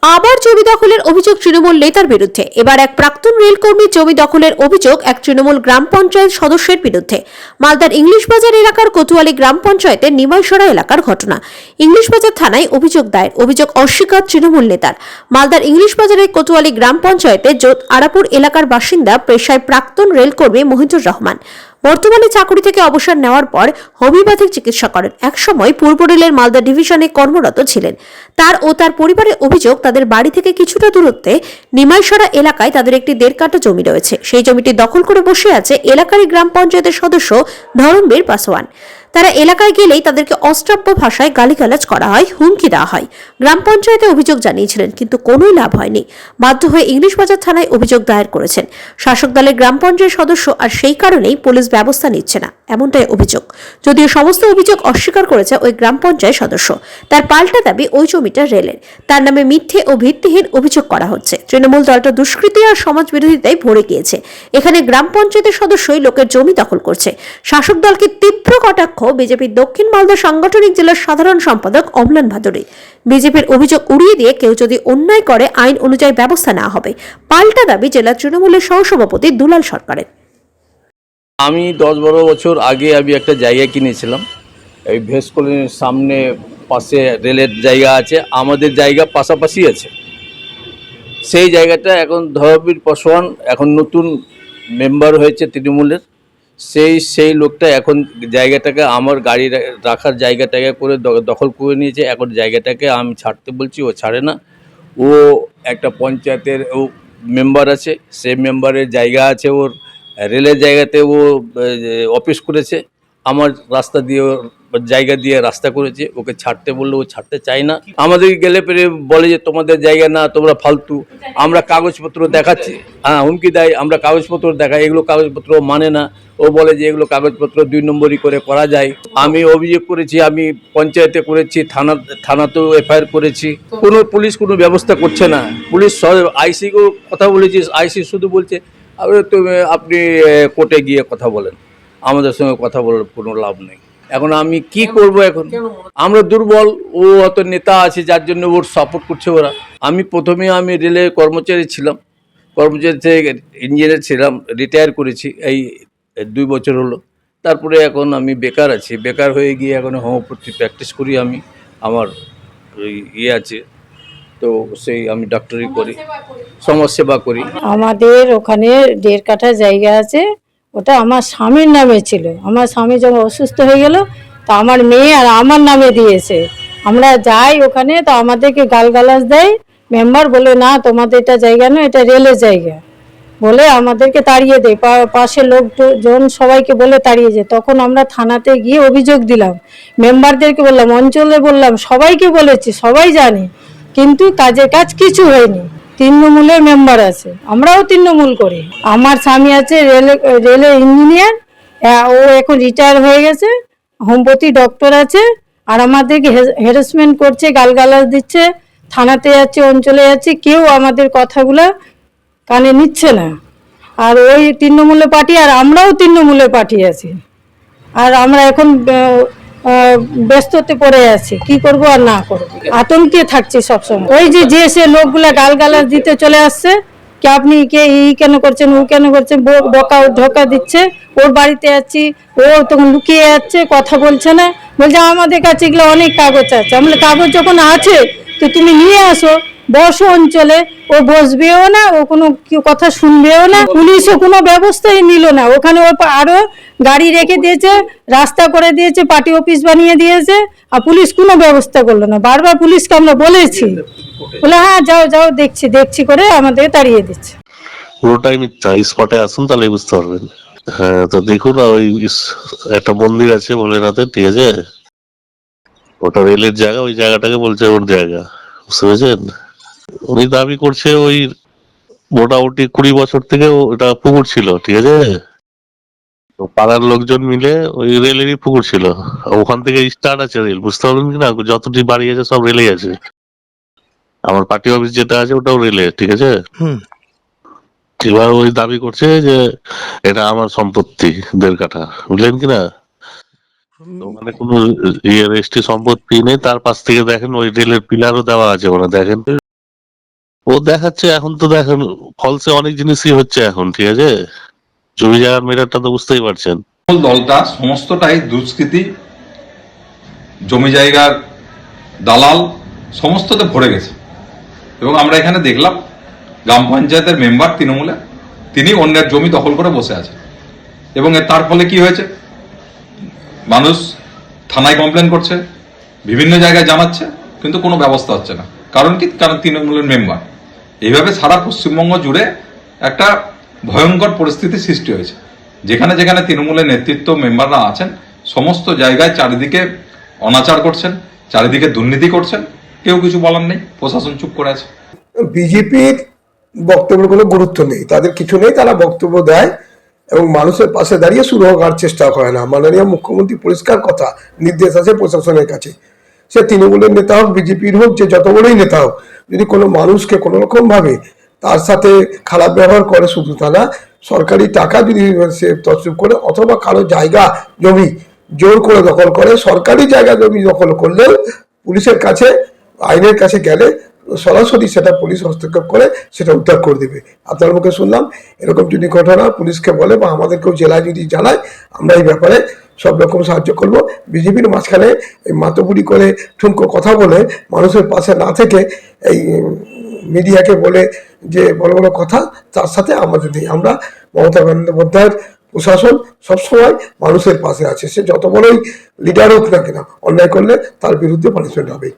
আবার জমি দখলের অভিযোগ তৃণমূল নেতার বিরুদ্ধে। এবার এক প্রাক্তন রেলকর্মীর জমি দখলের অভিযোগ এক তৃণমূল গ্রাম পঞ্চায়েত সদস্যের বিরুদ্ধে। মালদার ইংলিশ বাজার এলাকার কোতোয়ালি গ্রাম পঞ্চায়েতের নিমাইসরা এলাকার ঘটনা। ইংলিশ বাজার থানায় অভিযোগ দায়ের। অভিযোগ অস্বীকার তৃণমূল নেতার। মালদার ইংলিশ বাজারের কোতোয়ালি গ্রাম পঞ্চায়েতের আরাপুর এলাকার বাসিন্দা পেশায় প্রাক্তন রেলকর্মী মহিদুর রহমান বর্তমানে চাকরি থেকে অবসর নেওয়ার পর হোমিওপ্যাথিক চিকিৎসা করেন। একসময় পূর্ব রেলের মালদা ডিভিশনে কর্মরত ছিলেন। তার ও তার পরিবারের অভিযোগ, তাদের বাড়ি থেকে কিছুটা দূরত্বে নিমাইসরা এলাকায় তাদের একটি 1.5 কাঠা জমি রয়েছে। সেই জমিটি দখল করে বসে আছে এলাকারই গ্রাম পঞ্চায়েতের সদস্য ধরমবীর পাসওয়ান। তারা এলাকায় গেলেই তাদেরকে অশ্রাব্য ভাষায় গালিগালাজ করা হয়, হুমকি দেওয়া হয়। গ্রাম পঞ্চায়েতে অভিযোগ জানিয়েছিলেন, কিন্তু কোনোই লাভ হয়নি। বাধ্য হয়ে ইংলিশ বাজার থানায় অভিযোগ দায়ের করেছেন শাসক দলের গ্রাম পঞ্চায়েত সদস্য। আর সেই কারণেই পুলিশ ব্যবস্থা নিচ্ছে না, এমনটাই অভিযোগ। যদিও সমস্ত অভিযোগ অস্বীকার করেছে ওই গ্রাম পঞ্চায়েত সদস্য। তার পাল্টা দাবি ওই জমিটা রেলের। তার নামে মিথ্যে ও ভিত্তিহীন অভিযোগ করা হচ্ছে। তৃণমূল দলটা দুষ্কৃতি আর সমাজ বিরোধিতায় ভরে গিয়েছে। এখানে গ্রাম পঞ্চায়েতের সদস্যই লোকের জমি দখল করছে। শাসক দলকে তীব্র কটাক্ষ বিজেপির দক্ষিণ মালদা সাংগঠনিক জেলার সাধারণ সম্পাদক অম্লান ভাদুরী। বিজেপির অভিযোগ উড়িয়ে দিয়ে কেউ যদি অন্যায় করে আইন অনুযায়ী ব্যবস্থা নেওয়া হবে। পাল্টা দাবি জেলা তৃণমূলের সহসভাপতি দুলাল সরকারের। আমি 10-12 বছর আগে আমি একটা জায়গা কিনেছিলাম, এই ভেস কলোনির সামনে পাশে রেলের জায়গা আছে, আমাদের জায়গা পাশাপাশি আছে। সেই জায়গাটা এখন ধরমবীর পাসওয়ান এখন নতুন মেম্বার হয়েছে তৃণমূলের। সেই লোকটা এখন জায়গাটাকে আমার গাড়ি রাখার জায়গাটাকে করে দখল করে নিয়েছে। এখন জায়গাটাকে আমি ছাড়তে বলছি, ও ছাড়ে না। ও একটা পঞ্চায়েতের ও মেম্বার আছে, সেই মেম্বারের জায়গা আছে ওর, রেলের জায়গাতে ও অফিস করেছে, আমার রাস্তা দিয়ে জায়গা দিয়ে রাস্তা করেছে। ওকে ছাড়তে বললে ও ছাড়তে চায় না। আমাদের গেলে পেরে বলে যে তোমাদের জায়গা না, তোমরা ফালতু। আমরা কাগজপত্র দেখাচ্ছি, হ্যাঁ হুমকি দেয়, আমরা কাগজপত্র দেখাই, এগুলো কাগজপত্র মানে না। ও বলে যে এগুলো কাগজপত্র 2 নম্বরই করে করা যায়। আমি অভিযোগ করেছি, আমি পঞ্চায়েতে করেছি, থানাতেও এফআইআর করেছি। পুলিশ কোনো ব্যবস্থা করছে না। পুলিশ আইসিকেও কথা বলেছি, আইসি শুধু বলছে আপনি কোর্টে গিয়ে কথা বলেন, আমাদের সঙ্গে কথা বলার কোনো লাভ নেই। এখন আমি কি করব? এখন আমরা দুর্বল, ও অত নেতা আছে যার জন্য ওর সাপোর্ট করছে ওরা। প্রথমে আমি রেলের কর্মচারী ছিলাম, কর্মচারী থেকে ইঞ্জিনিয়ার ছিলাম, রিটায়ার করেছি এই 2 বছর হলো। তারপরে এখন আমি বেকার আছি। বেকার হয়ে গিয়ে এখন হোমিওপ্যাথি প্র্যাকটিস করি আমি। আমার আছে, তো সেই আমি ডাক্তারি করি, সমাজ সেবা করি। আমাদের ওখানে 1.5 কাঠা জায়গা আছে, ওটা আমার স্বামীর নামে ছিল। আমার স্বামী যখন অসুস্থ হয়ে গেল, তা আমার মেয়ে আর আমার নামে দিয়েছে। আমরা যাই ওখানে, তো আমাদেরকে গালগালাজ দেয়। মেম্বার বলে না তোমাদের এটা জায়গা নয়, এটা রেলের জায়গা বলে আমাদেরকে তাড়িয়ে দেয়। পাশের লোকজন সবাইকে বলে তাড়িয়ে যায়। তখন আমরা থানাতে গিয়ে অভিযোগ দিলাম, মেম্বারদেরকে বললাম, অঞ্চলে বললাম, সবাইকে বলেছি, সবাই জানে, কিন্তু কাজের কাজ কিছু হয়নি। তৃণমূলের মেম্বার আছে, আমরাও তৃণমূল করি। আমার স্বামী আছে রেলের ইঞ্জিনিয়ার, ও এখন রিটায়ার হয়ে গেছে, হোমিওপ্যাথি ডক্টর আছে। আর আমাদেরকে হ্যারাসমেন্ট করছে, গালগালাজ দিচ্ছে। থানাতে যাচ্ছে, অঞ্চলে যাচ্ছে, কেউ আমাদের কথাগুলো কানে নিচ্ছে না। আর ওই তৃণমূলের পার্টি, আর আমরাও তৃণমূলের পার্টি আছি। আর আমরা এখন ব্যস্ততে পড়ে আছি, কি করব আর না করবো, আতঙ্কে থাকছি সবসময়। ওই যে সে লোকগুলা গালগালাজ দিতে চলে আসছে, কি আপনি কে ই কেন করছেন, ও কেন করছেন, বকা ধোকা দিচ্ছে। ওর বাড়িতে যাচ্ছি, ও তখন লুকিয়ে যাচ্ছে, কথা বলছে না। বলছে আমাদের কাছে এগুলো অনেক কাগজ আছে। আমরা কাগজ যখন আছে তো তুমি নিয়ে আসো, বসো অঞ্চলে। ও বসবেও না, ও কোনো কথা শুনবেও না। পুলিশও কোনো ব্যবস্থাই নিল না। ওখানে ও আরো গাড়ি রেখে দিয়েছে, রাস্তা করে দিয়েছে, পার্টি অফিস বানিয়ে দিয়েছে, আর পুলিশ কোনো ব্যবস্থা করলো না। বারবার পুলিশকে আমরা বলেছি, বলে হ্যাঁ যাও যাও দেখছি করে আমাদের তাড়িয়ে দিচ্ছে। পুরোটাই মিথ্যা। স্পটে আসুন তাহলে বুঝতে পারবেন। হ্যাঁ, তো দেখুন, ওই একটা মন্দির আছে ভোলেনাথের, ঠিক আছে, ওটা রেলের জায়গা, ওই জায়গাটাকে বলছে ওর জায়গা, বুঝতে পেরেছেন? উনি দাবি করছে ওই মোটামুটি 20 বছর থেকে ওটা পুকুর ছিল, ঠিক আছে। পাড়ার লোকজন মিলে, ওই রেলেরই পুকুর ছিল, ওখান থেকে স্টার্ট আছে রেল, বুঝতে পারবেন কিনা? যতটি বাড়ি আছে সব রেলেই আছে। আমার পার্টি অফিস যেটা আছে ওটাও রেলে, ঠিক আছে। এবার ওই দাবি করছে যে এটা আমার সম্পত্তি 1.5 কাঠা, বুঝলেন কিনা? ওখানে কোনো রেজিস্ট্রি সম্পত্তি নেই। তার পাশ থেকে দেখেন ওই রেলের পিলারও দেওয়া আছে, ওখানে দেখেন। ও দেখাচ্ছে এখন, তো দেখেন ফলসে অনেক জিনিসই হচ্ছে এখন, ঠিক আছে? জমি জায়গার মেটারটা তো বুঝতেই পারছেন। দলটা সমস্তটাই দুষ্কৃতি, জমি জায়গার দালাল সমস্ততে ভরে গেছে। এবং আমরা এখানে দেখলাম গ্রাম পঞ্চায়েতের মেম্বার তৃণমূলে, তিনি অন্যের জমি দখল করে বসে আছেন। এবং তার ফলে কি হয়েছে, মানুষ থানায় কমপ্লেন করছে, বিভিন্ন জায়গায় জানাচ্ছে, কিন্তু কোনো ব্যবস্থা হচ্ছে না। কারণ কি? কারণ তৃণমূলের মেম্বার। এইভাবে সারা পশ্চিমবঙ্গ জুড়ে একটা ভয়ঙ্কর পরিস্থিতি সৃষ্টি হয়েছে, যেখানে যেখানে তৃণমূলের নেতৃত্ব মেম্বাররা আছেন সমস্ত জায়গায় চারিদিকে অনাচার করছেন, চারিদিকে দুর্নীতি করছেন, কেউ কিছু বলার নেই, প্রশাসন চুপ করে আছে। বিজেপির বক্তব্যের কোনো গুরুত্ব নেই, তাদের কিছু নেই, তারা বক্তব্য দেয় এবং মানুষের পাশে দাঁড়িয়ে শুরু হওয়ার চেষ্টা করে না। মাননীয় মুখ্যমন্ত্রী পরিষ্কার কথা, নির্দেশ আছে প্রশাসনের কাছে, সে তৃণমূলের নেতা হোক, বিজেপির হোক, যে যত বড়ই নেতা হোক, যদি কোনো মানুষকে কোনো রকম ভাবে তার সাথে খারাপ ব্যবহার করে, শুধু তা না, সরকারি টাকা যদি সে তছরূপ করে অথবা কারো জায়গা জমি জোর করে দখল করে, সরকারি জায়গা জমি দখল করলেও পুলিশের কাছে, আইনের কাছে গেলে সরাসরি সেটা পুলিশ হস্তক্ষেপ করে সেটা উদ্ধার করে দেবে। আপনার মুখে শুনলাম এরকম যদি ঘটনা পুলিশকে বলে বা আমাদেরকেও জেলায় যদি জানায়, আমরা এই ব্যাপারে সব রকম সাহায্য করব। বিজেপির মাঝখানে এই মাতবুরি করে ঠুনকো কথা বলে মানুষের পাশে না থেকে এই মিডিয়াকে বলে যে বড় বড় কথা, তার সাথে আমাদের নেই। আমরা মমতা বন্দ্যোপাধ্যায়ের প্রশাসন সবসময় মানুষের পাশে আছে, সে যত বড়ই লিডার হোক না কেন, অন্যায় করলে তার বিরুদ্ধে পানিশমেন্ট হবে।